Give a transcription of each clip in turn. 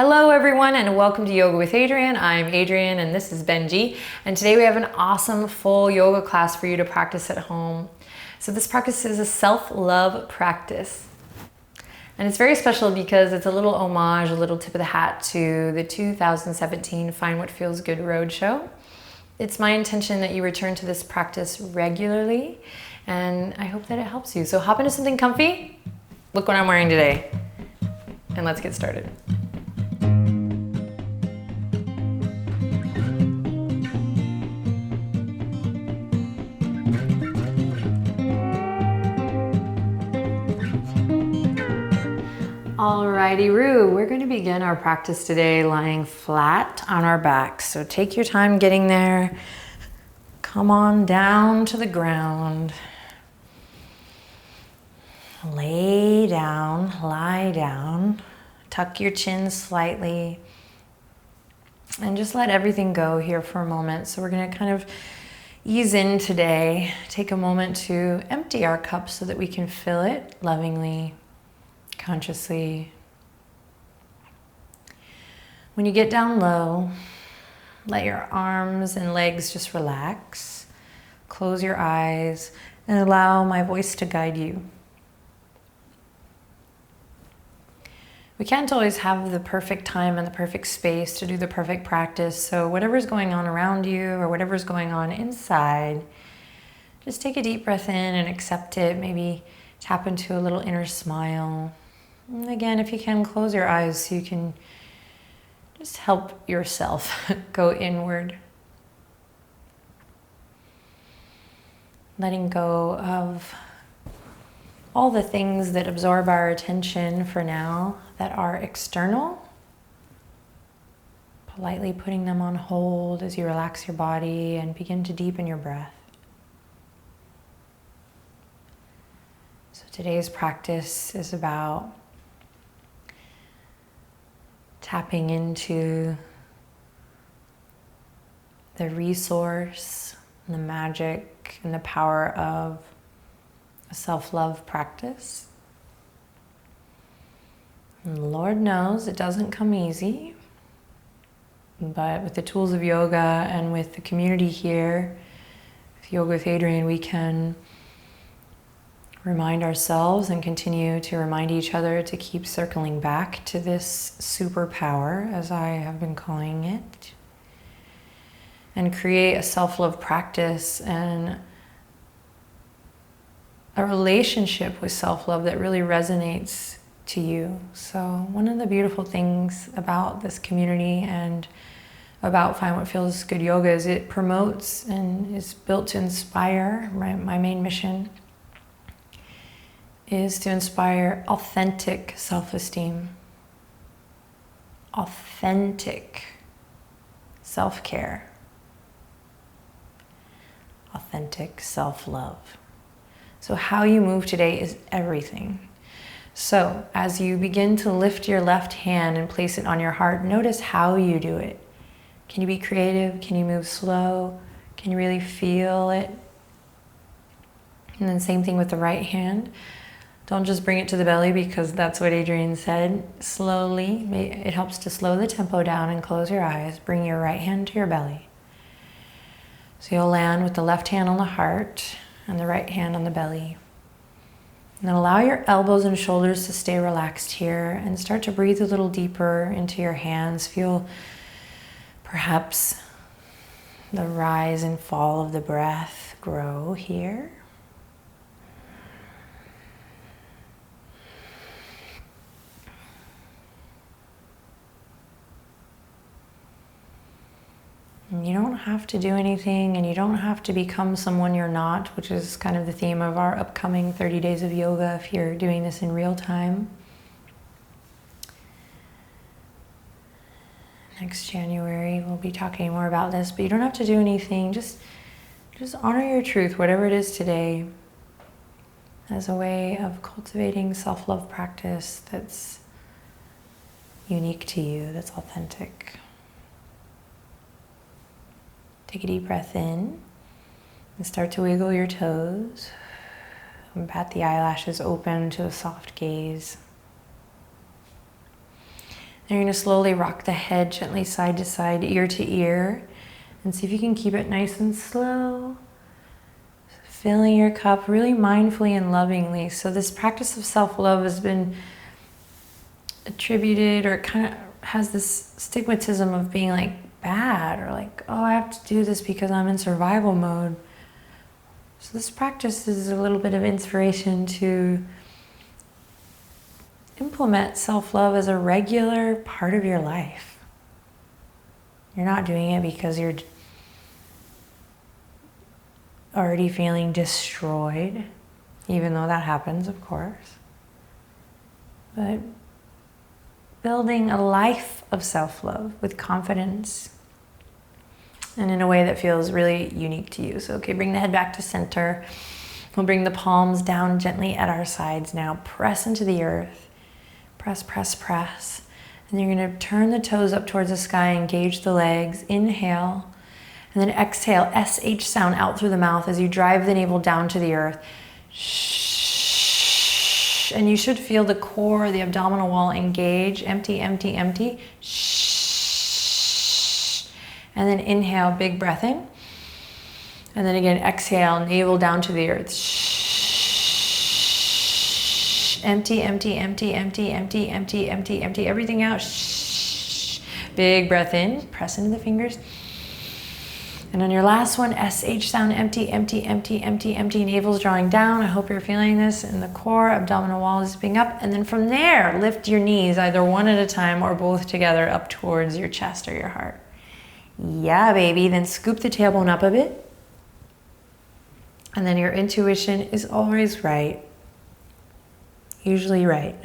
Hello everyone and welcome to Yoga with Adriene. I'm Adriene and this is Benji. And today we have an awesome full yoga class for you to practice at home. So this practice is a self-love practice. And it's very special because it's a little homage, a little tip of the hat to the 2017 Find What Feels Good Roadshow. It's my intention that you return to this practice regularly and I hope that it helps you. So hop into something comfy. Look what I'm wearing today. And let's get started. Alrighty-roo, we're going to begin our practice today lying flat on our backs. So take your time getting there. Come on down to the ground. Lay down, lie down. Tuck your chin slightly. And just let everything go here for a moment. So we're going to kind of ease in today. Take a moment to empty our cup so that we can fill it lovingly. Consciously. When you get down low, let your arms and legs just relax. Close your eyes and allow my voice to guide you. We can't always have the perfect time and the perfect space to do the perfect practice, so whatever's going on around you or whatever's going on inside, just take a deep breath in and accept it. Maybe tap into a little inner smile. And again, if you can, close your eyes so you can just help yourself go inward. Letting go of all the things that absorb our attention for now that are external. Politely putting them on hold as you relax your body and begin to deepen your breath. So today's practice is about tapping into the resource and the magic and the power of a self-love practice. And Lord knows it doesn't come easy, but with the tools of yoga and with the community here, with Yoga with Adriene, we can remind ourselves and continue to remind each other to keep circling back to this superpower, as I have been calling it, and create a self-love practice and a relationship with self-love that really resonates to you. So one of the beautiful things about this community and about Find What Feels Good Yoga is it promotes and is built to inspire. My main mission is to inspire authentic self-esteem, authentic self-care, authentic self-love. So how you move today is everything. So as you begin to lift your left hand and place it on your heart, notice how you do it. Can you be creative? Can you move slow? Can you really feel it? And then same thing with the right hand. Don't just bring it to the belly because that's what Adriene said. Slowly, it helps to slow the tempo down and close your eyes. Bring your right hand to your belly. So you'll land with the left hand on the heart and the right hand on the belly. And then allow your elbows and shoulders to stay relaxed here and start to breathe a little deeper into your hands. Feel perhaps the rise and fall of the breath grow here. You don't have to do anything and you don't have to become someone you're not, which is kind of the theme of our upcoming 30 days of yoga if you're doing this in real time. Next January we'll be talking more about this, but you don't have to do anything. Just honor your truth, whatever it is today, as a way of cultivating self-love practice that's unique to you, that's authentic. Take a deep breath in and start to wiggle your toes. And bat the eyelashes open to a soft gaze. You're gonna slowly rock the head gently side to side, ear to ear, and see if you can keep it nice and slow. Filling your cup really mindfully and lovingly. So this practice of self-love has been attributed, or kind of has this stigmatism of being like bad, or like, oh, I have to do this because I'm in survival mode. So this practice is a little bit of inspiration to implement self-love as a regular part of your life. You're not doing it because you're already feeling destroyed, even though that happens, of course. But building a life of self-love with confidence and in a way that feels really unique to you. So, okay, bring the head back to center. We'll bring the palms down gently at our sides now. Press into the earth. Press, press, press. And you're gonna turn the toes up towards the sky, engage the legs. Inhale. And then exhale, SH sound out through the mouth as you drive the navel down to the earth. Shh. And you should feel the core, the abdominal wall engage. Empty, empty, empty. Shh. And then inhale, big breath in. And then again, exhale, navel down to the earth. Shh. Empty, empty, empty, empty, empty, empty, empty, empty. Everything out. Shh. Big breath in. Press into the fingers. And on your last one, SH sound, empty, empty, empty, empty, empty. Navel's drawing down. I hope you're feeling this in the core. Abdominal wall is zipping up. And then from there, lift your knees, either one at a time or both together, up towards your chest or your heart. Yeah, baby. Then scoop the tailbone up a bit. And then your intuition is always right. Usually right.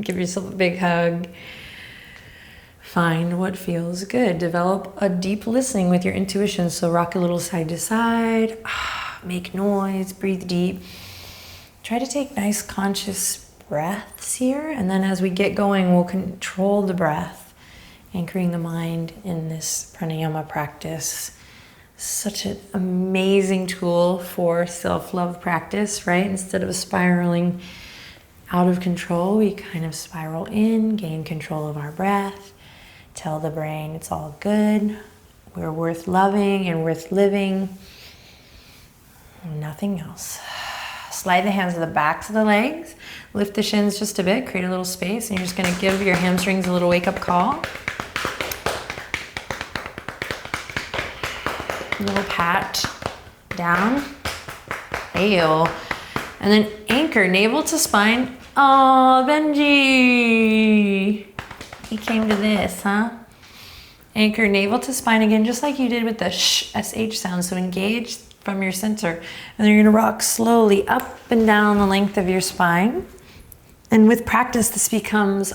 Give yourself a big hug. Find what feels good. Develop a deep listening with your intuition. So rock a little side to side. Make noise. Breathe deep. Try to take nice conscious breaths here. And then as we get going, we'll control the breath, anchoring the mind in this pranayama practice. Such an amazing tool for self-love practice, right? Instead of spiraling out of control, we kind of spiral in, gain control of our breath. Tell the brain it's all good. We're worth loving and worth living. Nothing else. Slide the hands to the backs of the legs. Lift the shins just a bit. Create a little space. And you're just going to give your hamstrings a little wake-up call. A little pat down. Ayo. And then anchor, navel to spine. Oh, Benji. He came to this, huh? Anchor navel to spine again, just like you did with the SH sound. So engage from your center. And then you're gonna rock slowly up and down the length of your spine. And with practice, this becomes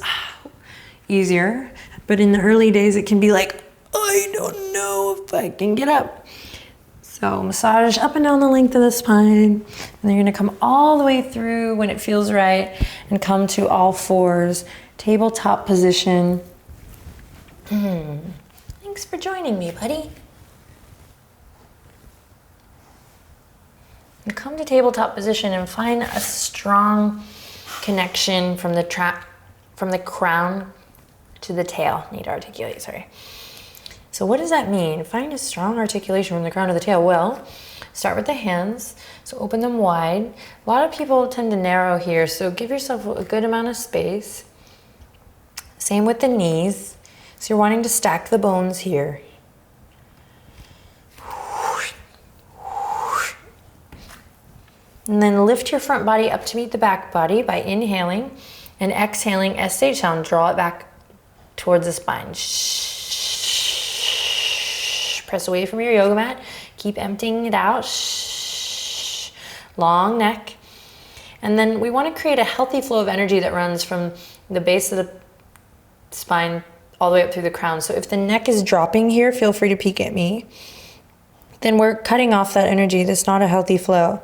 easier. But in the early days, it can be like, I don't know if I can get up. So massage up and down the length of the spine. And then you're gonna come all the way through when it feels right and come to all fours. Tabletop position. Thanks for joining me, buddy. And come to tabletop position and find a strong connection from the crown to the tail. Need to articulate, sorry. So what does that mean? Find a strong articulation from the crown to the tail. Well, start with the hands. So open them wide. A lot of people tend to narrow here, so give yourself a good amount of space. Same with the knees. So you're wanting to stack the bones here. And then lift your front body up to meet the back body by inhaling and exhaling SH sound. Draw it back towards the spine. Press away from your yoga mat. Keep emptying it out. Long neck. And then we want to create a healthy flow of energy that runs from the base of the spine all the way up through the crown. So if the neck is dropping here, feel free to peek at me. Then we're cutting off that energy. That's not a healthy flow.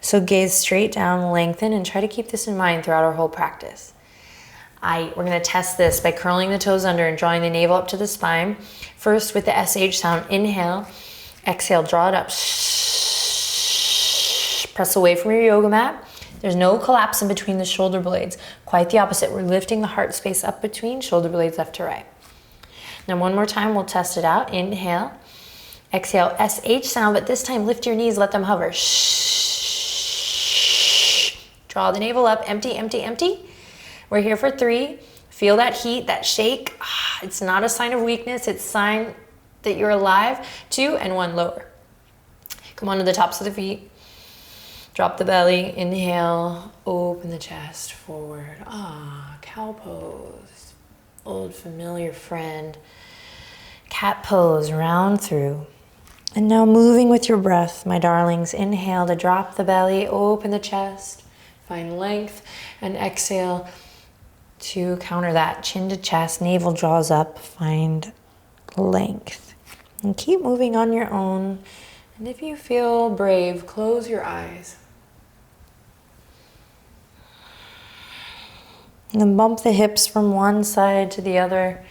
So gaze straight down, lengthen, and try to keep this in mind throughout our whole practice. We're gonna test this by curling the toes under and drawing the navel up to the spine. First with the SH sound, inhale, exhale, draw it up. Press away from your yoga mat. There's no collapse in between the shoulder blades. Quite the opposite. We're lifting the heart space up between shoulder blades left to right. Now one more time, we'll test it out. Inhale. Exhale, SH sound, but this time lift your knees, let them hover. Shh. Draw the navel up, empty, empty, empty. We're here for 3. Feel that heat, that shake. It's not a sign of weakness, it's a sign that you're alive. 2 and 1, lower. Come on to the tops of the feet. Drop the belly, inhale, open the chest, forward. Cow pose. Old familiar friend. Cat pose, round through. And now moving with your breath, my darlings. Inhale to drop the belly, open the chest, find length, and exhale to counter that. Chin to chest, navel draws up, find length. And keep moving on your own. And if you feel brave, close your eyes. And then bump the hips from one side to the other.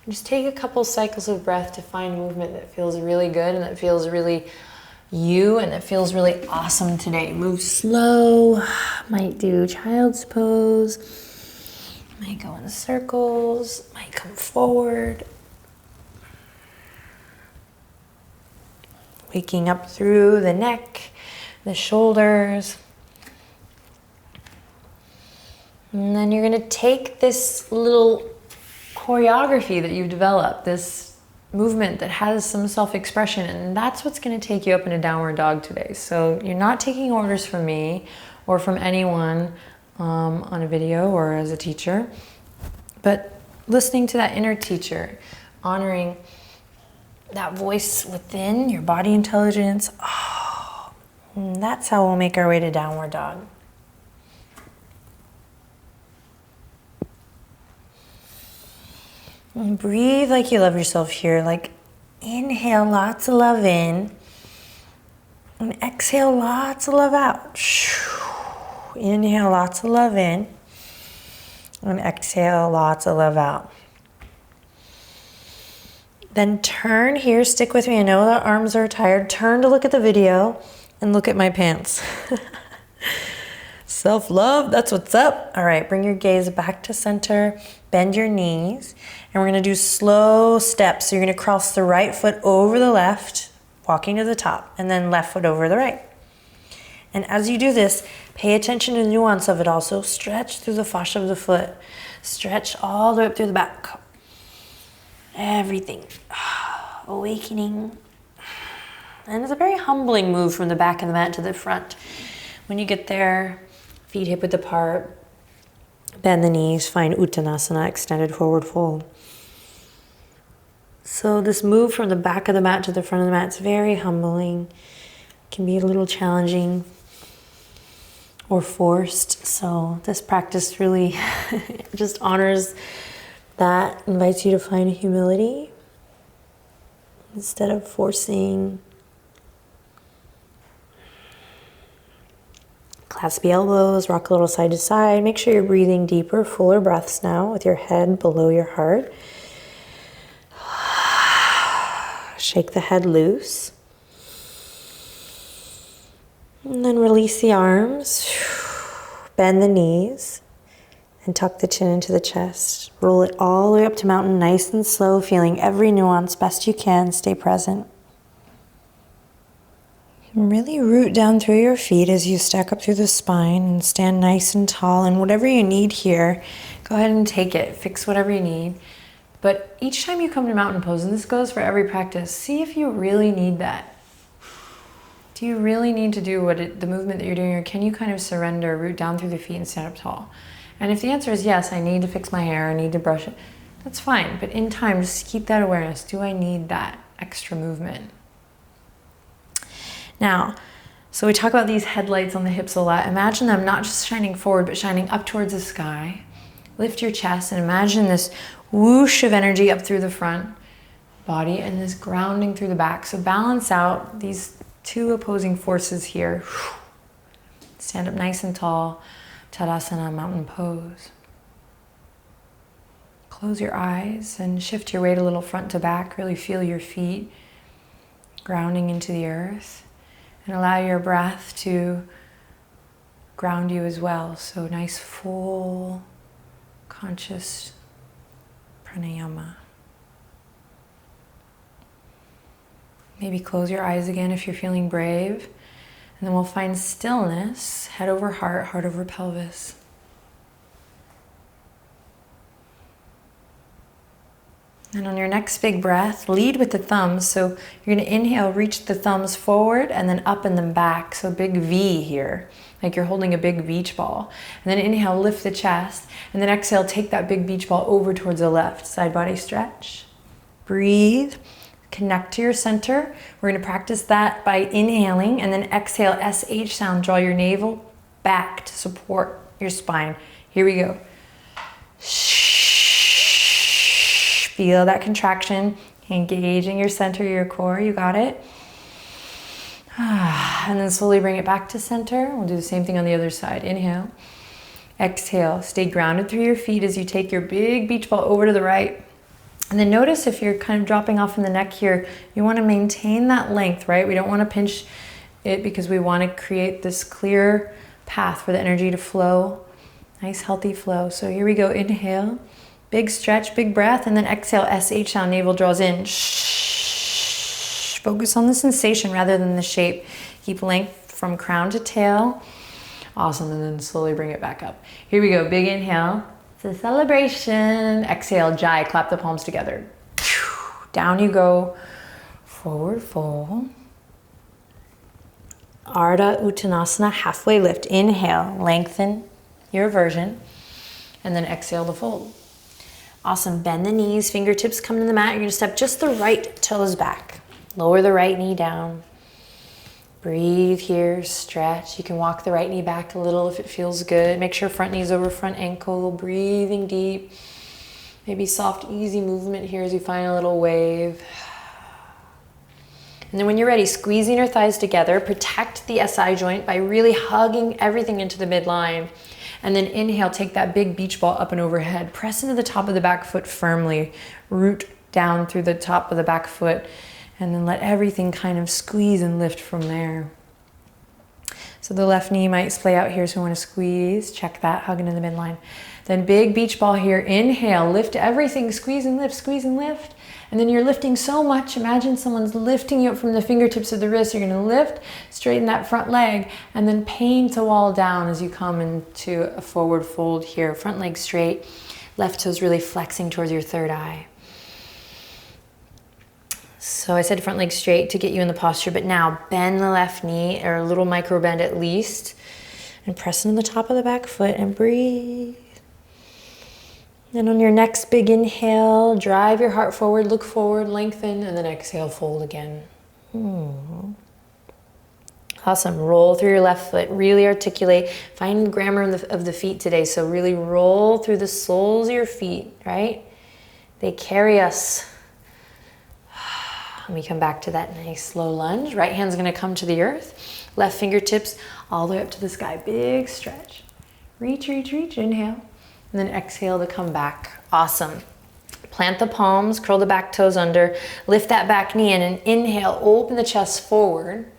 Just take a couple cycles of breath to find movement that feels really good and that feels really you and that feels really awesome today. Move slow. Might do child's pose. Might go in circles. Might come forward. Waking up through the neck, the shoulders. And then you're gonna take this little choreography that you've developed, this movement that has some self-expression, and that's what's gonna take you up into downward dog today. So you're not taking orders from me or from anyone on a video or as a teacher, but listening to that inner teacher, honoring that voice within, your body intelligence. And that's how we'll make our way to downward dog. And breathe like you love yourself here. Like inhale lots of love in and exhale lots of love out. Inhale lots of love in and exhale lots of love out. Then turn here, stick with me. I know the arms are tired. Turn to look at the video and look at my pants. Self-love, that's what's up. All right, bring your gaze back to center, bend your knees, and we're gonna do slow steps. So you're gonna cross the right foot over the left, walking to the top, and then left foot over the right. And as you do this, pay attention to the nuance of it also. Stretch through the fascia of the foot. Stretch all the way up through the back. Everything. Awakening. And it's a very humbling move from the back of the mat to the front. When you get there, feet hip width apart, bend the knees, find Uttanasana, extended forward fold. So this move from the back of the mat to the front of the mat is very humbling. Can be a little challenging or forced. So this practice really just honors that, invites you to find humility instead of forcing. Clasp the elbows, rock a little side to side. Make sure you're breathing deeper, fuller breaths now with your head below your heart. Shake the head loose. And then release the arms. Bend the knees. And tuck the chin into the chest. Roll it all the way up to mountain, nice and slow, feeling every nuance best you can. Stay present. And really root down through your feet as you stack up through the spine and stand nice and tall. And whatever you need here, go ahead and take it. Fix whatever you need. But each time you come to mountain pose, and this goes for every practice, see if you really need that. Do you really need to do the movement that you're doing, or can you kind of surrender, root down through the feet and stand up tall? And if the answer is yes, I need to fix my hair, I need to brush it, that's fine. But in time, just keep that awareness. Do I need that extra movement? Now, so we talk about these headlights on the hips a lot. Imagine them not just shining forward, but shining up towards the sky. Lift your chest and imagine this whoosh of energy up through the front body and this grounding through the back. So balance out these two opposing forces here. Stand up nice and tall. Tadasana, mountain pose. Close your eyes and shift your weight a little front to back. Really feel your feet grounding into the earth. And allow your breath to ground you as well. So nice, full, conscious pranayama. Maybe close your eyes again if you're feeling brave. And then we'll find stillness, head over heart, heart over pelvis. And on your next big breath, lead with the thumbs. So you're gonna inhale, reach the thumbs forward and then up and then back. So big V here, like you're holding a big beach ball. And then inhale, lift the chest. And then exhale, take that big beach ball over towards the left. Side body stretch. Breathe. Connect to your center. We're gonna practice that by inhaling and then exhale, SH sound. Draw your navel back to support your spine. Here we go. Feel that contraction, engaging your center, your core, you got it. And then slowly bring it back to center. We'll do the same thing on the other side. Inhale, exhale, stay grounded through your feet as you take your big beach ball over to the right. And then notice if you're kind of dropping off in the neck here, you want to maintain that length, right? We don't want to pinch it because we want to create this clear path for the energy to flow. Nice healthy flow. So here we go, inhale. Big stretch, big breath, and then exhale, SH sound, navel draws in. Shh. Focus on the sensation rather than the shape. Keep length from crown to tail. Awesome, and then slowly bring it back up. Here we go, big inhale. It's a celebration. Exhale, jai, clap the palms together. Down you go, forward fold. Ardha Uttanasana, halfway lift. Inhale, lengthen your version, and then exhale to fold. Awesome, bend the knees, fingertips come to the mat. You're gonna step just the right toes back. Lower the right knee down. Breathe here, stretch. You can walk the right knee back a little if it feels good. Make sure front knee's over front ankle, breathing deep. Maybe soft, easy movement here as you find a little wave. And then when you're ready, squeezing your thighs together, protect the SI joint by really hugging everything into the midline. And then inhale, take that big beach ball up and overhead. Press into the top of the back foot firmly. Root down through the top of the back foot. And then let everything kind of squeeze and lift from there. So the left knee might splay out here, so we want to squeeze. Check that, hugging in the midline. Then big beach ball here. Inhale, lift everything, squeeze and lift, squeeze and lift. And then you're lifting so much, imagine someone's lifting you up from the fingertips of the wrist. You're gonna lift, straighten that front leg, and then paint a wall down as you come into a forward fold here. Front leg straight, left toes really flexing towards your third eye. So I said front leg straight to get you in the posture, but now bend the left knee, or a little micro bend at least, and press into the top of the back foot and breathe. Then on your next big inhale, drive your heart forward, look forward, lengthen, and then exhale, fold again. Awesome, roll through your left foot, really articulate. Find grammar of the feet today, so really roll through the soles of your feet, right? They carry us. And we come back to that nice slow lunge. Right hand's gonna come to the earth. Left fingertips all the way up to the sky, big stretch. Reach, reach, reach, inhale. And then exhale to come back. Awesome. Plant the palms, curl the back toes under, lift that back knee in, and inhale, open the chest forward.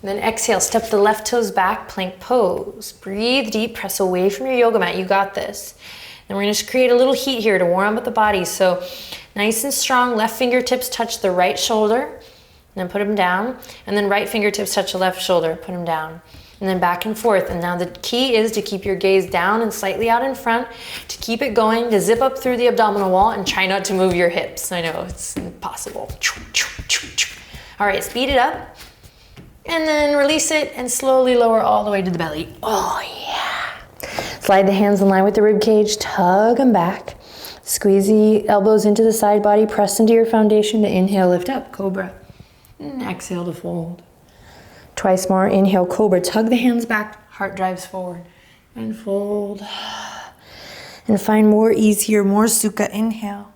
And then exhale, step the left toes back, plank pose. Breathe deep, press away from your yoga mat, you got this. And we're gonna just create a little heat here to warm up the body. So nice and strong, left fingertips touch the right shoulder, and then put them down. And then right fingertips touch the left shoulder, put them down. And then back and forth. And now the key is to keep your gaze down and slightly out in front, to keep it going, to zip up through the abdominal wall and try not to move your hips. I know, it's impossible. All right, speed it up. And then release it and slowly lower all the way to the belly. Oh yeah. Slide the hands in line with the rib cage, tug them back. Squeeze the elbows into the side body, press into your foundation to inhale, lift up, cobra. And exhale to fold. Twice more, inhale, cobra, tug the hands back, heart drives forward, and fold. And find more ease here, more sukha, inhale,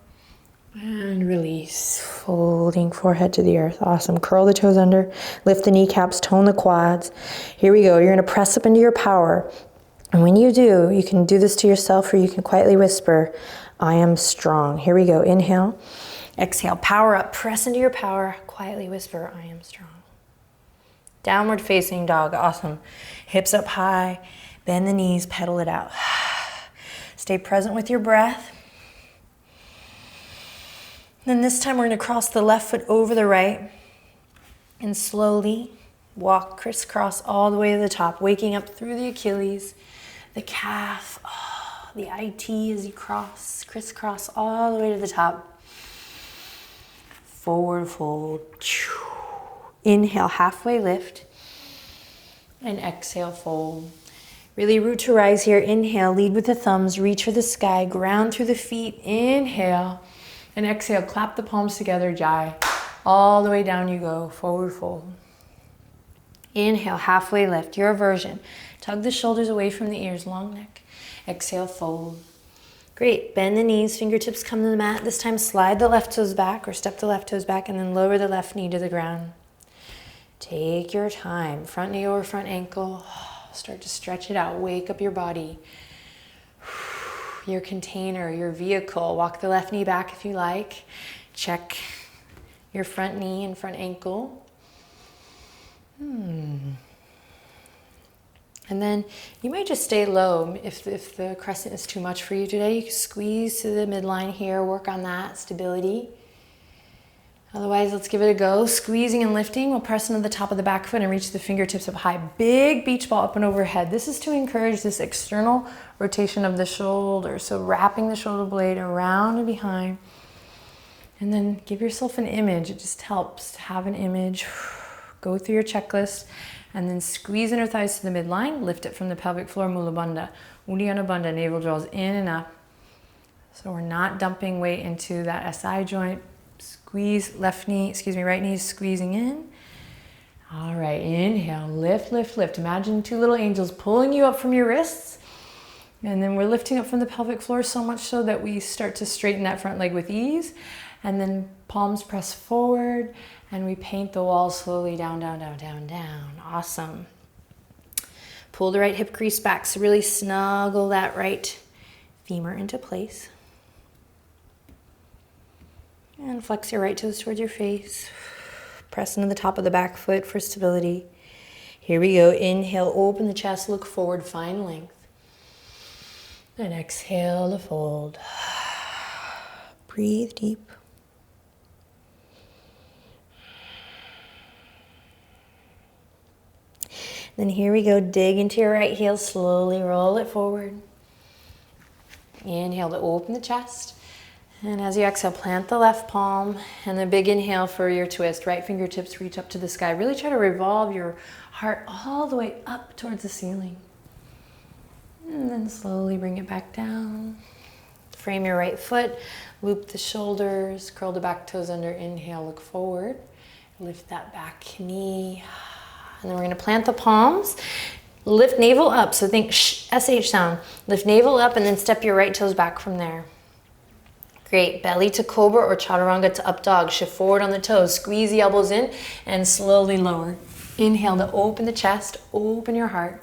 and release, folding forehead to the earth. Awesome, curl the toes under, lift the kneecaps, tone the quads. Here we go, you're gonna press up into your power. And when you do, you can do this to yourself or you can quietly whisper, I am strong. Here we go, inhale, exhale, power up, press into your power, quietly whisper, I am strong. Downward facing dog, awesome. Hips up high, Bend the knees, pedal it out. Stay present with your breath. Then this time we're going to cross the left foot over the right and slowly walk crisscross all the way to the top, waking up through the Achilles, the calf, the IT as you crisscross all the way to the top. Forward fold. Inhale, halfway lift. And exhale, fold. Really root to rise here. Inhale, lead with the thumbs, reach for the sky, ground through the feet. Inhale. And exhale, clap the palms together, jai. All the way down you go, forward fold. Inhale, halfway lift, your version. Tug the shoulders away from the ears, long neck. Exhale, fold. Great, bend the knees, fingertips come to the mat. This time slide the left toes back or step the left toes back and then lower the left knee to the ground. Take your time, front knee over front ankle. Start to stretch it out, wake up your body. Your container, your vehicle. Walk the left knee back if you like. Check your front knee and front ankle. And then you might just stay low. If the crescent is too much for you today, you can squeeze to the midline here, work on that stability. Otherwise, let's give it a go. Squeezing and lifting. We'll press into the top of the back foot and reach the fingertips up high. Big beach ball up and overhead. This is to encourage this external rotation of the shoulder. So wrapping the shoulder blade around and behind. And then give yourself an image. It just helps to have an image. Go through your checklist. And then squeeze inner thighs to the midline. Lift it from the pelvic floor, Mula Bandha. Uddiyana Bandha, navel draws in and up. So we're not dumping weight into that SI joint. Squeeze right knee is squeezing in. All right, inhale, lift, lift, lift. Imagine two little angels pulling you up from your wrists. And then we're lifting up from the pelvic floor so much so that we start to straighten that front leg with ease. And then palms press forward and we paint the wall slowly down, down, down, down, down. Awesome. Pull the right hip crease back, so really snuggle that right femur into place. And flex your right toes towards your face. Press into the top of the back foot for stability. Here we go. Inhale, open the chest, look forward, find length. And exhale to fold. Breathe deep. Then here we go. Dig into your right heel, slowly roll it forward. Inhale to open the chest. And as you exhale, plant the left palm and the big inhale for your twist. Right fingertips reach up to the sky. Really try to revolve your heart all the way up towards the ceiling. And then slowly bring it back down. Frame your right foot, loop the shoulders, curl the back toes under. Inhale, look forward. Lift that back knee. And then we're going to plant the palms. Lift navel up. So think SH sound. Lift navel up and then step your right toes back from there. Great, belly to cobra or chaturanga to up dog. Shift forward on the toes, squeeze the elbows in and slowly lower. Inhale to open the chest, open your heart.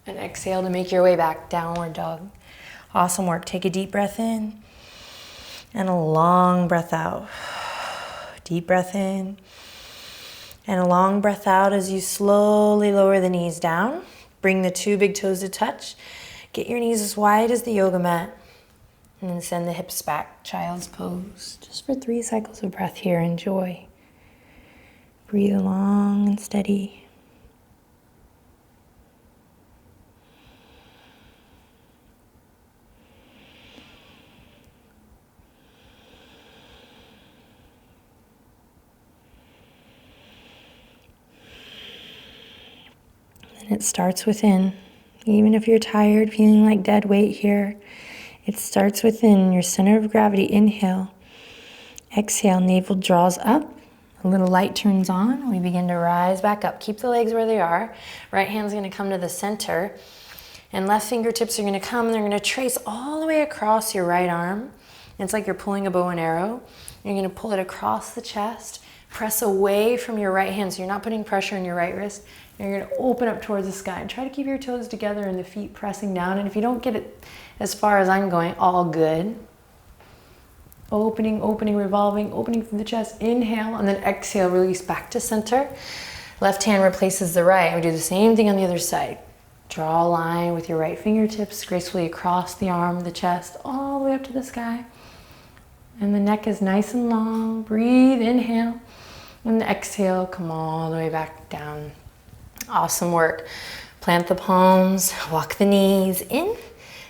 And exhale to make your way back, downward dog. Awesome work, take a deep breath in and a long breath out. Deep breath in and a long breath out as you slowly lower the knees down. Bring the two big toes to touch. Get your knees as wide as the yoga mat. And then send the hips back, child's pose. Just for 3 cycles of breath here, enjoy. Breathe long and steady. And it starts within. Even if you're tired, feeling like dead weight here, it starts within your center of gravity. Inhale. Exhale, navel draws up. A little light turns on. We begin to rise back up. Keep the legs where they are. Right hand's going to come to the center. And left fingertips are going to come and they're going to trace all the way across your right arm. It's like you're pulling a bow and arrow. You're going to pull it across the chest. Press away from your right hand so you're not putting pressure on your right wrist. You're going to open up towards the sky and try to keep your toes together and the feet pressing down. And if you don't get it as far as I'm going, all good. Opening, opening, revolving, opening through the chest. Inhale and then exhale, release back to center. Left hand replaces the right. We do the same thing on the other side. Draw a line with your right fingertips gracefully across the arm, the chest, all the way up to the sky. And the neck is nice and long. Breathe, inhale. And exhale, come all the way back down. Awesome work. Plant the palms, walk the knees in,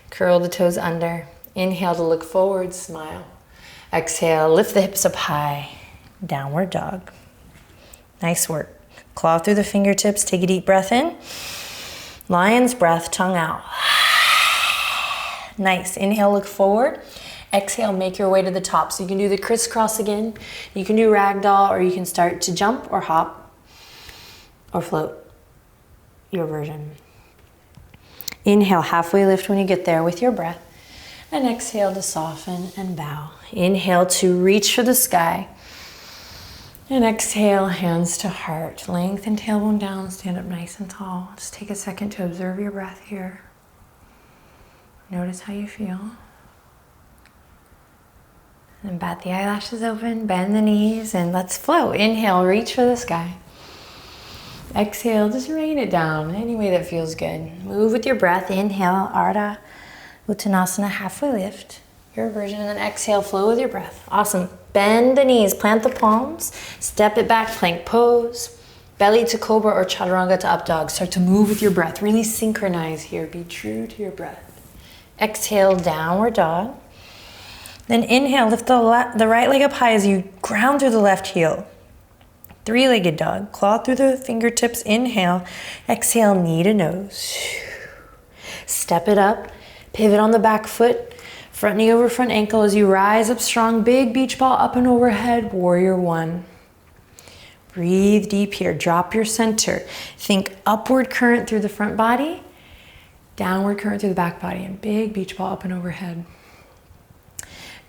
curl the toes under. Inhale to look forward, smile. Exhale, lift the hips up high. Downward dog. Nice work. Claw through the fingertips, take a deep breath in. Lion's breath, tongue out. Nice. Inhale, look forward. Exhale, make your way to the top. So you can do the crisscross again. You can do ragdoll, or you can start to jump or hop or float. Your version. Inhale, halfway lift when you get there with your breath. And exhale to soften and bow. Inhale to reach for the sky. And exhale, hands to heart. Lengthen tailbone down, stand up nice and tall. Just take a second to observe your breath here. Notice how you feel. And bat the eyelashes open, bend the knees, and let's flow. Inhale, reach for the sky. Exhale, just rain it down any way that feels good. Move with your breath. Inhale, Ardha Uttanasana, halfway lift. Your version, and then exhale, flow with your breath. Awesome. Bend the knees, plant the palms, step it back, plank pose. Belly to cobra or chaturanga to up dog. Start to move with your breath. Really synchronize here. Be true to your breath. Exhale, downward dog. Then inhale, lift the right leg up high as you ground through the left heel. Three-legged dog. Claw through the fingertips. Inhale. Exhale, knee to nose. Step it up. Pivot on the back foot. Front knee over front ankle as you rise up strong. Big beach ball up and overhead. Warrior one. Breathe deep here. Drop your center. Think upward current through the front body. Downward current through the back body. And big beach ball up and overhead.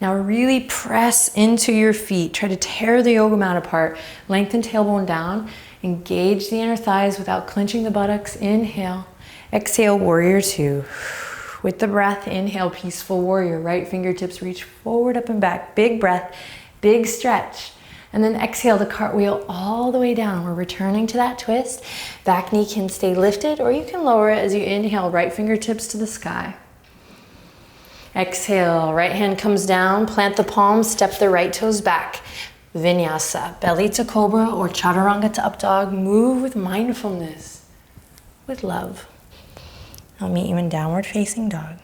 Now really press into your feet. Try to tear the yoga mat apart. Lengthen tailbone down. Engage the inner thighs without clenching the buttocks. Inhale. Exhale, warrior two. With the breath, inhale, peaceful warrior. Right fingertips reach forward, up and back. Big breath, big stretch. And then exhale to cartwheel all the way down. We're returning to that twist. Back knee can stay lifted, or you can lower it as you inhale, right fingertips to the sky. Exhale, right hand comes down, plant the palms, step the right toes back. Vinyasa, belly to cobra or chaturanga to up dog. Move with mindfulness, with love. I'll meet you in downward facing dog.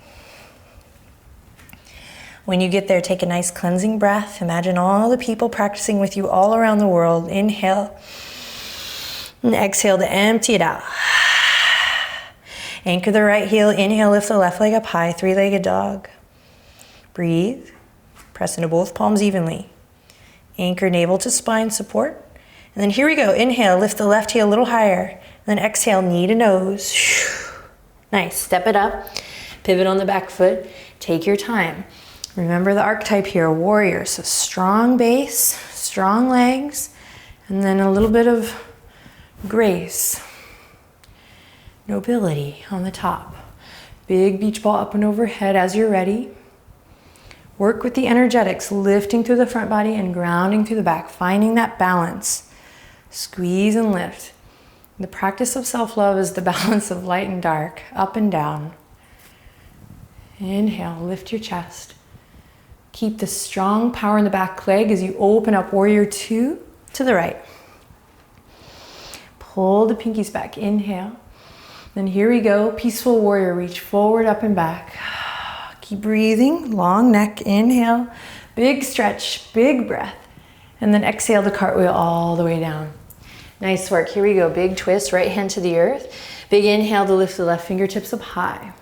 When you get there, take a nice cleansing breath. Imagine all the people practicing with you all around the world. Inhale and exhale to empty it out. Anchor the right heel. Inhale, lift the left leg up high, three-legged dog. Breathe. Press into both palms evenly. Anchor navel to spine support. And then here we go. Inhale, lift the left heel a little higher. And then exhale, knee to nose. Nice. Step it up. Pivot on the back foot. Take your time. Remember the archetype here, warrior. So strong base, strong legs, and then a little bit of grace. Nobility on the top. Big beach ball up and overhead as you're ready. Work with the energetics, lifting through the front body and grounding through the back, finding that balance. Squeeze and lift. The practice of self-love is the balance of light and dark, up and down. Inhale, lift your chest. Keep the strong power in the back leg as you open up warrior two to the right. Pull the pinkies back, inhale. Then here we go, peaceful warrior, reach forward, up and back. Keep breathing, long neck, inhale, big stretch, big breath. And then exhale the cartwheel all the way down. Nice work, here we go, big twist, right hand to the earth. Big inhale to lift the left fingertips up high.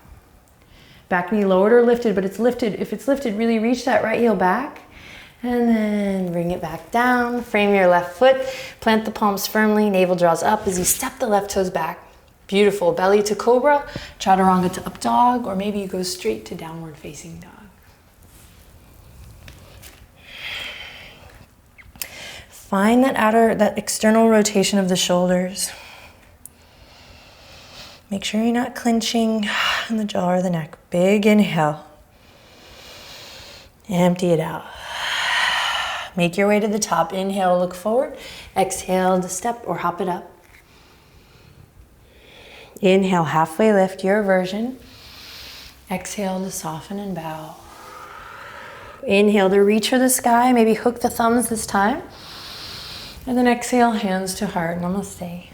Back knee lowered or lifted, but it's lifted. If it's lifted, really reach that right heel back. And then bring it back down. Frame your left foot, plant the palms firmly, navel draws up as you step the left toes back. Beautiful, belly to cobra, chaturanga to up dog, or maybe you go straight to downward facing dog. Find that external rotation of the shoulders. Make sure you're not clenching in the jaw or the neck. Big inhale. Empty it out. Make your way to the top. Inhale, look forward. Exhale to step or hop it up. Inhale, halfway lift, your version. Exhale to soften and bow. Inhale to reach for the sky, maybe hook the thumbs this time. And then exhale, hands to heart, namaste.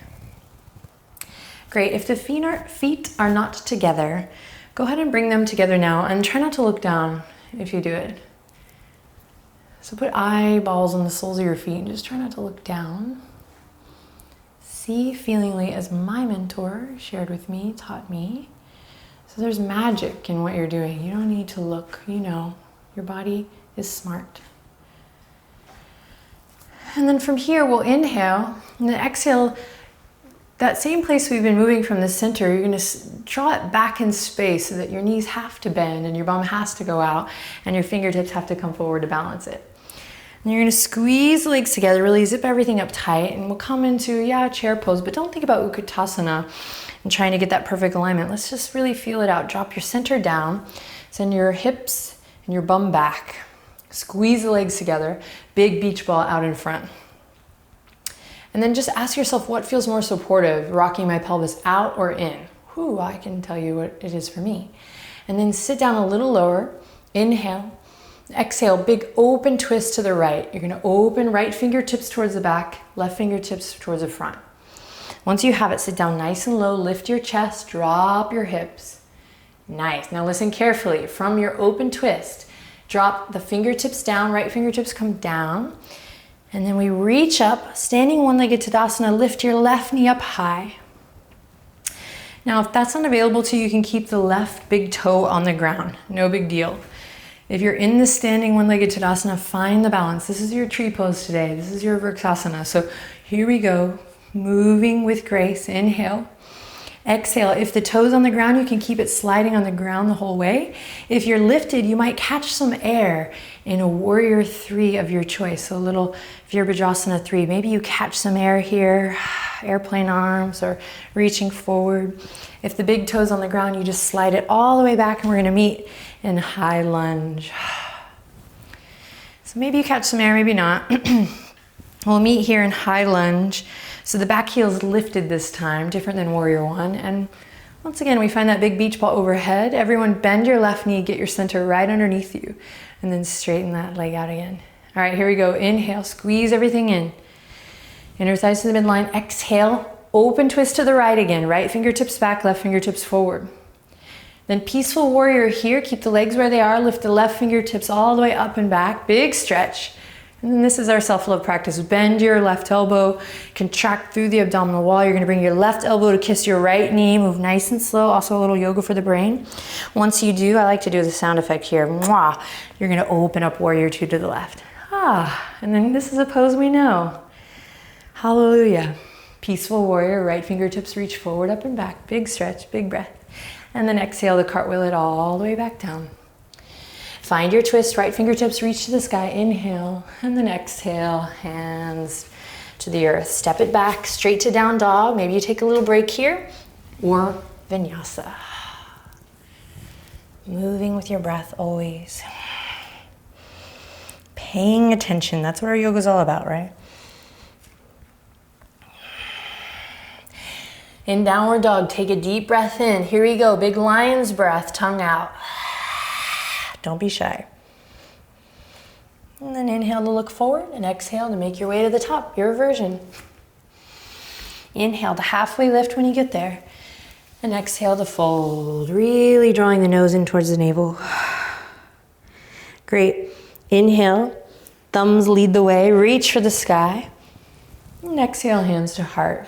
Great, if the feet are not together, go ahead and bring them together now and try not to look down if you do it. So put eyeballs on the soles of your feet and just try not to look down. See feelingly, as my mentor shared with me, taught me. So there's magic in what you're doing. You don't need to look, you know, your body is smart. And then from here, we'll inhale and then exhale. That same place we've been moving from the center, you're gonna draw it back in space so that your knees have to bend and your bum has to go out and your fingertips have to come forward to balance it. And you're gonna squeeze the legs together, really zip everything up tight, and we'll come into, chair pose, but don't think about Utkatasana and trying to get that perfect alignment. Let's just really feel it out. Drop your center down, send your hips and your bum back. Squeeze the legs together, big beach ball out in front. And then just ask yourself what feels more supportive, rocking my pelvis out or in. Whew, I can tell you what it is for me. And then sit down a little lower, inhale, exhale, big open twist to the right. You're gonna open right fingertips towards the back, left fingertips towards the front. Once you have it, sit down nice and low, lift your chest, drop your hips. Nice, now listen carefully. From your open twist, drop the fingertips down, right fingertips come down. And then we reach up, standing one-legged Tadasana, lift your left knee up high. Now, if that's not available to you, you can keep the left big toe on the ground. No big deal. If you're in the standing one-legged Tadasana, find the balance. This is your tree pose today. This is your Vrksasana. So here we go, moving with grace. Inhale. Exhale. If the toe's on the ground, you can keep it sliding on the ground the whole way. If you're lifted, you might catch some air in a warrior 3 of your choice. So a little Virabhadrasana 3. Maybe you catch some air here, airplane arms, or reaching forward. If the big toe's on the ground, you just slide it all the way back, and we're gonna meet in high lunge. So maybe you catch some air, maybe not. We'll meet here in high lunge. So the back heel is lifted this time, different than warrior 1. And once again, we find that big beach ball overhead. Everyone bend your left knee, get your center right underneath you, and then straighten that leg out again. All right, here we go. Inhale, squeeze everything in. Inner thighs to the midline. Exhale, open twist to the right again. Right fingertips back, left fingertips forward. Then peaceful warrior here. Keep the legs where they are. Lift the left fingertips all the way up and back. Big stretch. And then this is our self-love practice. Bend your left elbow, contract through the abdominal wall. You're gonna bring your left elbow to kiss your right knee. Move nice and slow. Also a little yoga for the brain. Once you do, I like to do the sound effect here. Mwah. You're gonna open up warrior 2 to the left. And then this is a pose we know. Hallelujah. Peaceful warrior, right fingertips reach forward, up and back. Big stretch, big breath. And then exhale to cartwheel it all the way back down. Find your twist, right fingertips reach to the sky, inhale, and then exhale, hands to the earth. Step it back, straight to down dog. Maybe you take a little break here, or vinyasa. Moving with your breath always. Paying attention, that's what our yoga is all about, right? In downward dog, take a deep breath in. Here we go, big lion's breath, tongue out. Don't be shy. And then inhale to look forward and exhale to make your way to the top, your version. Inhale to halfway lift when you get there. And exhale to fold, really drawing the nose in towards the navel. Great. Inhale, thumbs lead the way, reach for the sky. And exhale, hands to heart.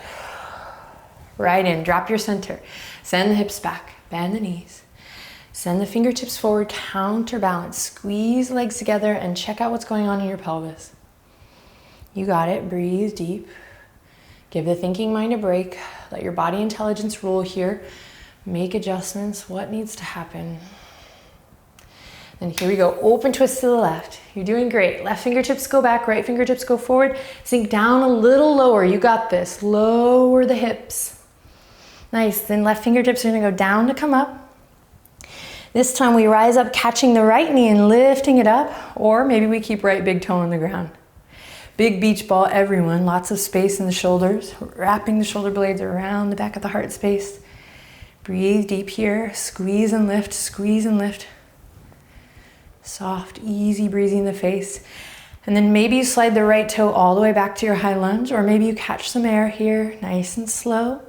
Right in, drop your center. Send the hips back, bend the knees. Send the fingertips forward, counterbalance. Squeeze legs together and check out what's going on in your pelvis. You got it, breathe deep. Give the thinking mind a break. Let your body intelligence rule here. Make adjustments, what needs to happen. And here we go, open twist to the left. You're doing great. Left fingertips go back, right fingertips go forward. Sink down a little lower, you got this. Lower the hips. Nice, then left fingertips are gonna go down to come up. This time we rise up, catching the right knee and lifting it up, or maybe we keep right big toe on the ground. Big beach ball, everyone. Lots of space in the shoulders, wrapping the shoulder blades around the back of the heart space. Breathe deep here. Squeeze and lift, squeeze and lift. Soft, easy breathing in the face. And then maybe you slide the right toe all the way back to your high lunge, or maybe you catch some air here, nice and slow.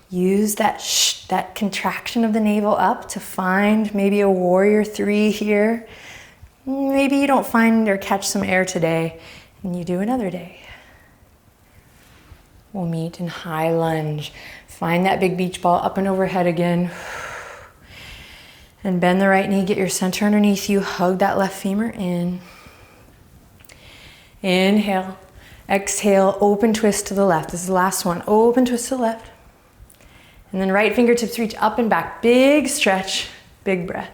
Use that contraction of the navel up to find maybe a warrior 3 here. Maybe you don't find or catch some air today, and you do another day. We'll meet in high lunge. Find that big beach ball up and overhead again. And bend the right knee, get your center underneath you, hug that left femur in. Inhale, exhale, open twist to the left. This is the last one, open twist to the left. And then right fingertips reach up and back, big stretch, big breath.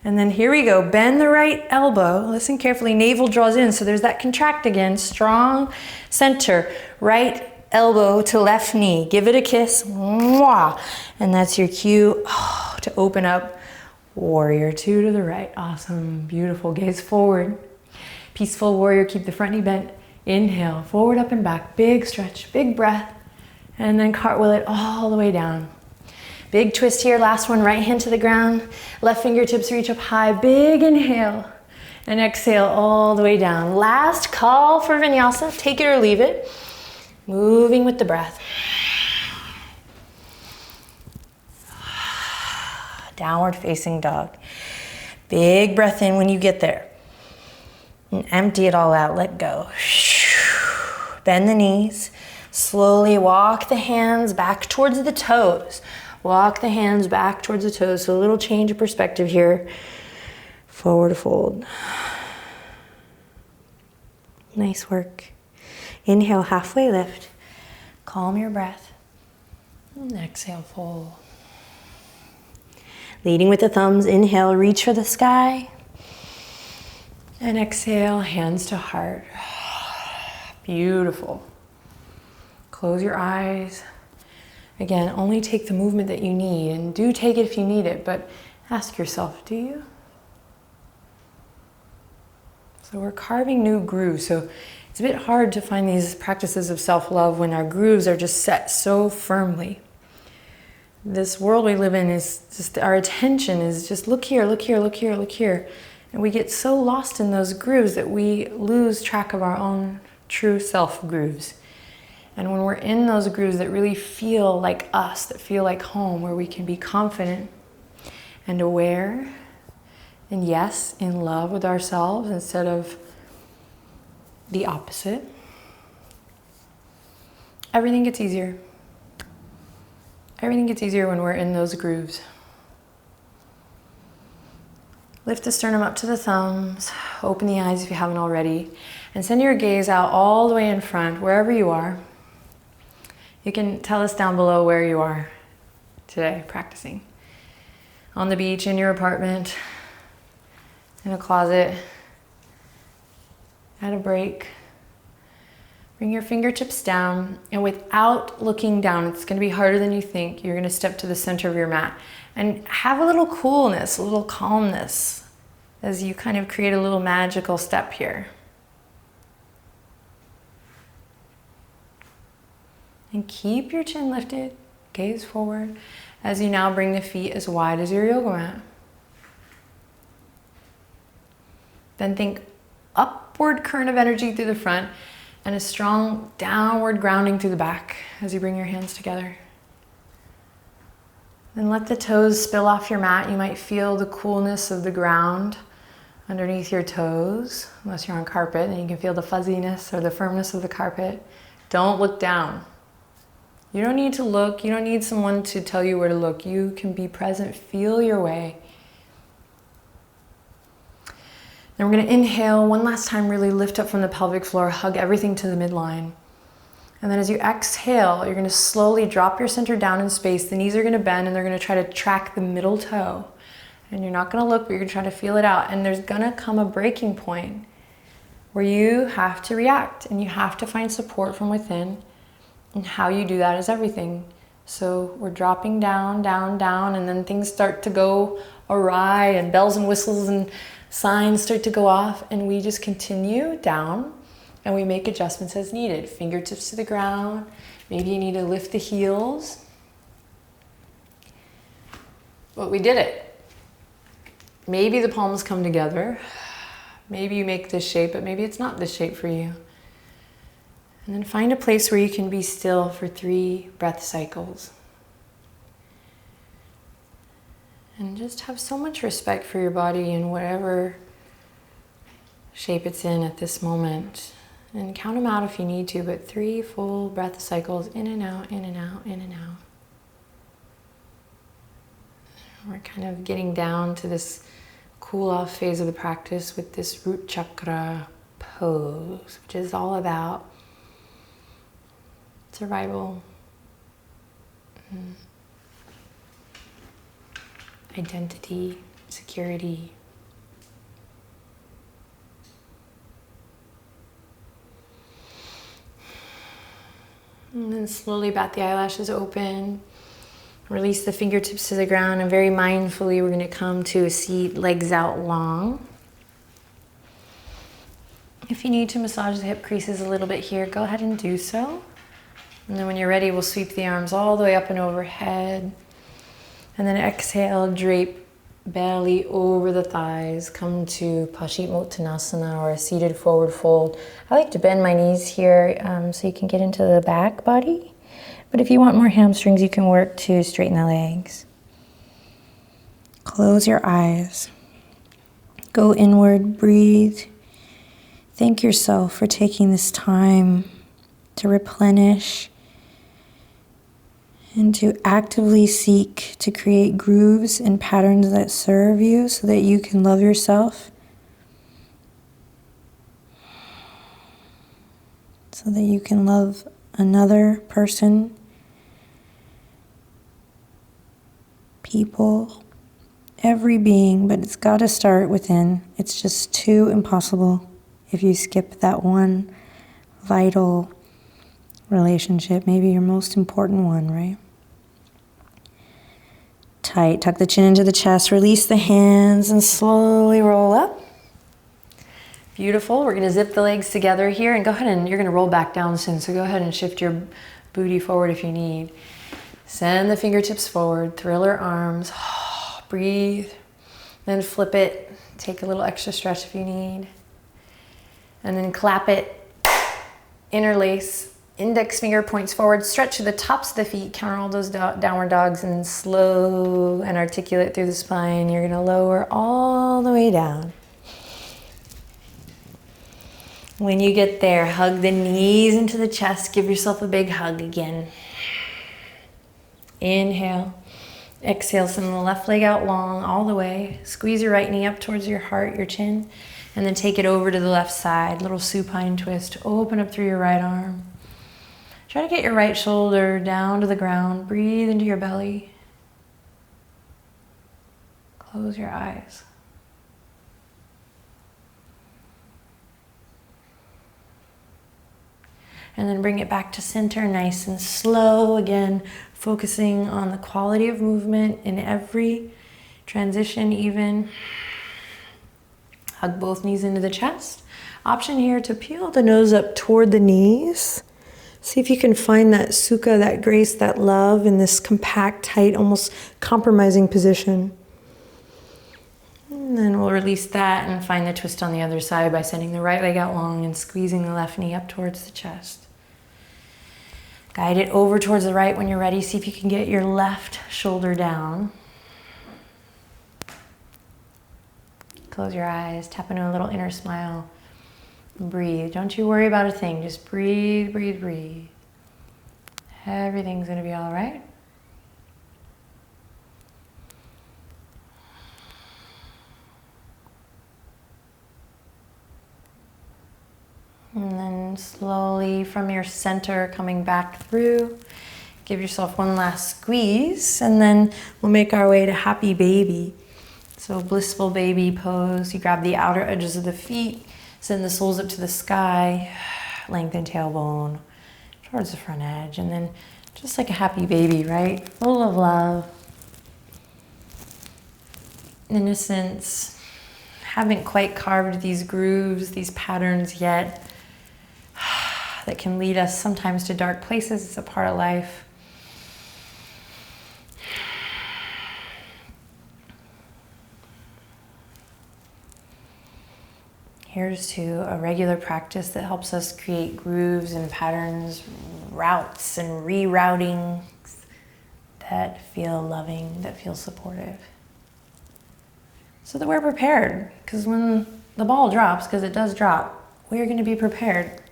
And then here we go, bend the right elbow, listen carefully, navel draws in, so there's that contract again, strong center, right elbow to left knee, give it a kiss, mwah. And that's your cue to open up, warrior 2 to the right, awesome, beautiful, gaze forward. Peaceful warrior, keep the front knee bent. Inhale, forward, up and back. Big stretch, big breath. And then cartwheel it all the way down. Big twist here, last one, right hand to the ground. Left fingertips reach up high, big inhale. And exhale all the way down. Last call for vinyasa, take it or leave it. Moving with the breath. Downward facing dog. Big breath in when you get there. And empty it all out, let go. Bend the knees. Slowly walk the hands back towards the toes. Walk the hands back towards the toes. So a little change of perspective here. Forward fold. Nice work. Inhale, halfway lift. Calm your breath. And exhale, fold. Leading with the thumbs, inhale, reach for the sky. And exhale, hands to heart. Beautiful. Close your eyes. Again, only take the movement that you need, and do take it if you need it, but ask yourself, do you? So we're carving new grooves, so it's a bit hard to find these practices of self-love when our grooves are just set so firmly. This world we live in is just, our attention is just look here, look here, look here, look here. And we get so lost in those grooves that we lose track of our own true self grooves. And when we're in those grooves that really feel like us, that feel like home, where we can be confident and aware, and yes, in love with ourselves instead of the opposite, everything gets easier. Everything gets easier when we're in those grooves. Lift the sternum up to the thumbs, open the eyes if you haven't already, and send your gaze out all the way in front, wherever you are. You can tell us down below where you are today practicing. On the beach, in your apartment, in a closet, at a break. Bring your fingertips down, and without looking down, it's going to be harder than you think. You're going to step to the center of your mat and have a little coolness, a little calmness as you kind of create a little magical step here. And keep your chin lifted, gaze forward, as you now bring the feet as wide as your yoga mat. Then think upward current of energy through the front and a strong downward grounding through the back as you bring your hands together. Then let the toes spill off your mat. You might feel the coolness of the ground underneath your toes. Unless you're on carpet, then you can feel the fuzziness or the firmness of the carpet. Don't look down. You don't need to look. You don't need someone to tell you where to look. You can be present, feel your way. Then we're going to inhale one last time, really lift up from the pelvic floor, hug everything to the midline. And then as you exhale, you're going to slowly drop your center down in space. The knees are going to bend and they're going to try to track the middle toe. And you're not going to look, but you're going to try to feel it out. And there's going to come a breaking point where you have to react and you have to find support from within. And how you do that is everything. So we're dropping down, down, down, and then things start to go awry and bells and whistles and signs start to go off, and we just continue down and we make adjustments as needed. Fingertips to the ground. Maybe you need to lift the heels. But we did it. Maybe the palms come together. Maybe you make this shape, but maybe it's not this shape for you. And then find a place where you can be still for 3 breath cycles. And just have so much respect for your body in whatever shape it's in at this moment. And count them out if you need to, but 3 full breath cycles, in and out, in and out, in and out. We're kind of getting down to this cool off phase of the practice with this root chakra pose, which is all about survival, identity, security. And then slowly bat the eyelashes open. Release the fingertips to the ground, and very mindfully we're going to come to a seat, legs out long. If you need to massage the hip creases a little bit here, go ahead and do so. And then when you're ready, we'll sweep the arms all the way up and overhead. And then exhale, drape belly over the thighs. Come to Paschimottanasana, or a seated forward fold. I like to bend my knees here so you can get into the back body. But if you want more hamstrings, you can work to straighten the legs. Close your eyes. Go inward, breathe. Thank yourself for taking this time to replenish and to actively seek to create grooves and patterns that serve you so that you can love yourself, so that you can love another person, people, every being, but it's got to start within. It's just too impossible if you skip that one vital relationship, maybe your most important one, right? Tight, tuck the chin into the chest, release the hands, and slowly roll up. Beautiful. We're going to zip the legs together here, and go ahead and you're going to roll back down soon, so go ahead and shift your booty forward if you need. Send the fingertips forward, thriller arms, breathe, then flip it, take a little extra stretch if you need, and then clap it, interlace, index finger points forward, stretch to the tops of the feet, counter all those downward dogs, and then slow and articulate through the spine. You're going to lower all the way down. When you get there, hug the knees into the chest. Give yourself a big hug again. Inhale. Exhale, send the left leg out long all the way. Squeeze your right knee up towards your heart, your chin, and then take it over to the left side. Little supine twist. Open up through your right arm. Try to get your right shoulder down to the ground. Breathe into your belly. Close your eyes. And then bring it back to center, nice and slow. Again, focusing on the quality of movement in every transition even. Hug both knees into the chest. Option here to peel the nose up toward the knees. See if you can find that sukha, that grace, that love in this compact, tight, almost compromising position. And then we'll release that and find the twist on the other side by sending the right leg out long and squeezing the left knee up towards the chest. Guide it over towards the right when you're ready. See if you can get your left shoulder down. Close your eyes, tap into a little inner smile. Breathe. Don't you worry about a thing. Just breathe, breathe, breathe. Everything's gonna be all right. And then slowly from your center coming back through. Give yourself one last squeeze, and then we'll make our way to happy baby. So blissful baby pose. You grab the outer edges of the feet, send the soles up to the sky, lengthen tailbone towards the front edge, and then just like a happy baby, right? Full of love, innocence. Haven't quite carved these grooves, these patterns yet that can lead us sometimes to dark places. It's a part of life. Here's to a regular practice that helps us create grooves and patterns, routes and rerouting that feel loving, that feel supportive. So that we're prepared, because when the ball drops, because it does drop, we're going to be prepared.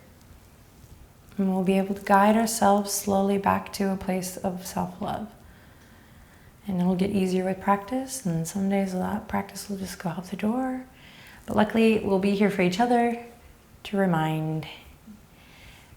And we'll be able to guide ourselves slowly back to a place of self-love. And it'll get easier with practice, and some days that practice will just go out the door. But luckily, we'll be here for each other to remind.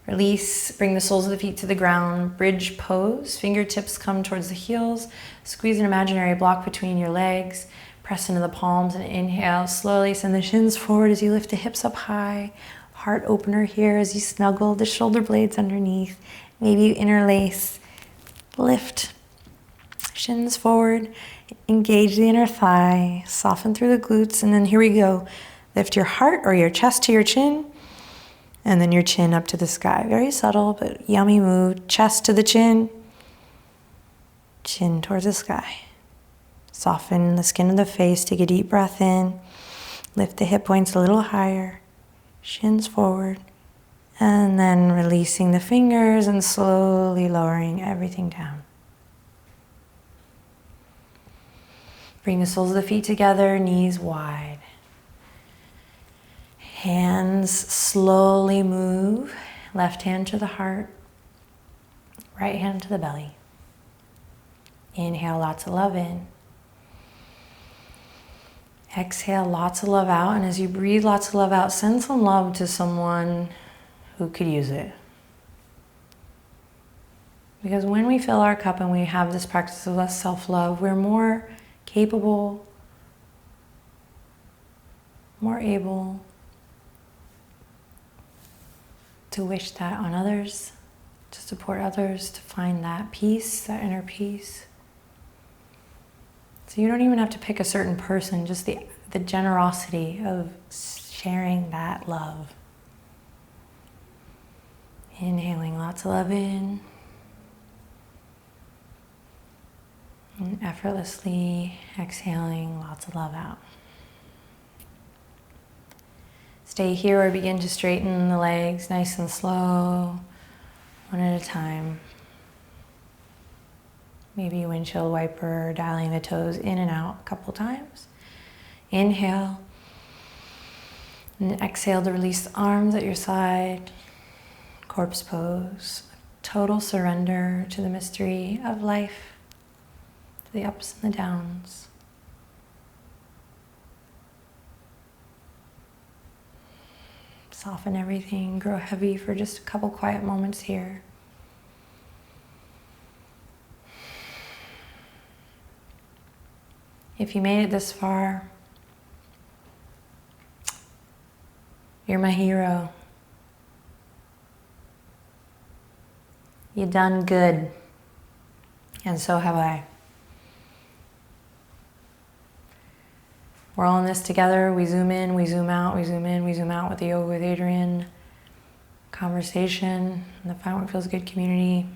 Release, bring the soles of the feet to the ground, bridge pose, fingertips come towards the heels, squeeze an imaginary block between your legs, press into the palms and inhale, slowly send the shins forward as you lift the hips up high. Heart opener here as you snuggle the shoulder blades underneath. Maybe you interlace, lift, shins forward, engage the inner thigh, soften through the glutes, and then here we go. Lift your heart or your chest to your chin, and then your chin up to the sky. Very subtle, but yummy move. Chest to the chin, chin towards the sky. Soften the skin of the face, take a deep breath in, lift the hip points a little higher, shins forward, and then releasing the fingers and slowly lowering everything down. Bring the soles of the feet together, knees wide. Hands slowly move, left hand to the heart, right hand to the belly. Inhale lots of love in. Exhale lots of love out, and as you breathe lots of love out, send some love to someone who could use it. Because when we fill our cup and we have this practice of less self-love, we're more capable, more able to wish that on others, to support others, to find that peace, that inner peace. So you don't even have to pick a certain person, just the generosity of sharing that love. Inhaling lots of love in. And effortlessly exhaling lots of love out. Stay here or begin to straighten the legs nice and slow, one at a time. Maybe windshield wiper, dialing the toes in and out a couple times. Inhale. And exhale to release the arms at your side. Corpse pose. Total surrender to the mystery of life, to the ups and the downs. Soften everything, grow heavy for just a couple quiet moments here. If you made it this far, you're my hero. You've done good, and so have I. We're all in this together. We zoom in, we zoom out, we zoom in, we zoom out with the Yoga with Adriene conversation and the Find What Feels Good community.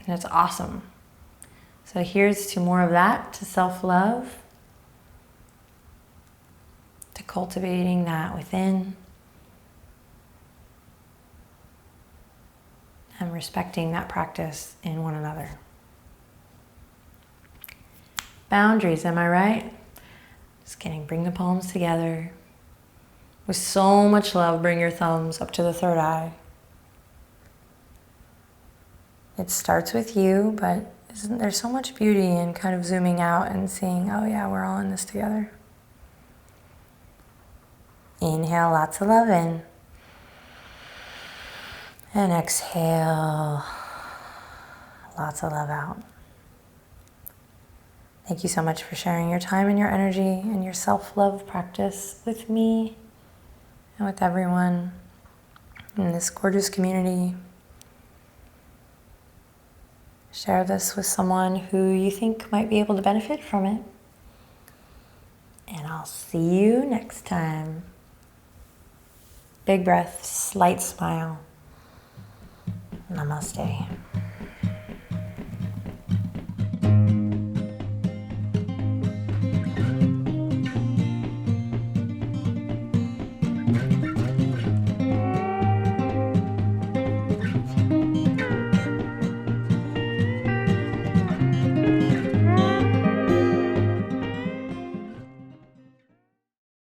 And it's awesome. So here's to more of that, to self-love, to cultivating that within, and respecting that practice in one another. Boundaries, am I right? Just kidding, bring the palms together. With so much love, bring your thumbs up to the third eye. It starts with you, but isn't there so much beauty in kind of zooming out and seeing, oh yeah, we're all in this together. Inhale, lots of love in. And exhale, lots of love out. Thank you so much for sharing your time and your energy and your self-love practice with me and with everyone in this gorgeous community. Share this with someone who you think might be able to benefit from it. And I'll see you next time. Big breath, slight smile. Namaste.